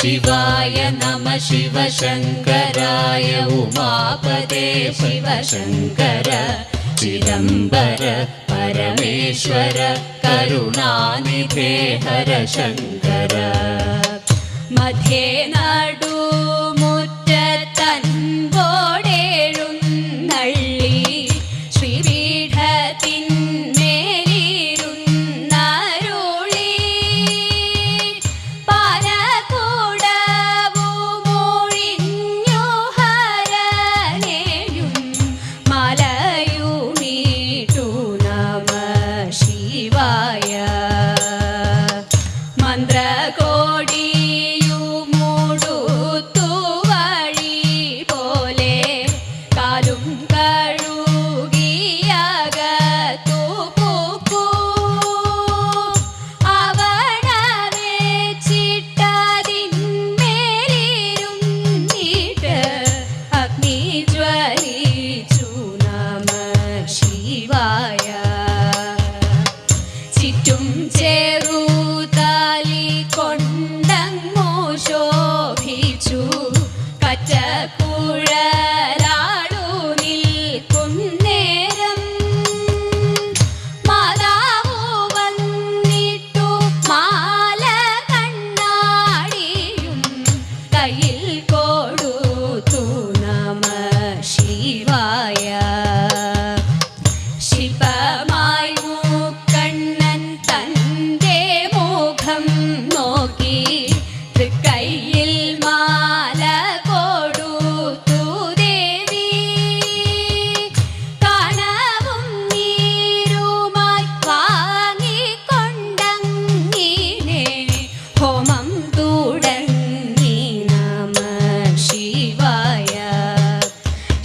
शिवाय नमः शिवशङ्कराय उमापदे शिवशङ्कर चिदम्बर परमेश्वर करुणानिधे हर शङ्कर मध्ये നടു മുറ്റത്തൻപോടെഴുന്നള്ളി ശ്രീപീഠത്തിന്മേലിരുന്നരുളി പാലകൂടവുമൊഴിഞ്ഞു ഹരനെയും മലയുമീട്ടു നമഃ ശിവായ മന്ത്രകോടി കൈ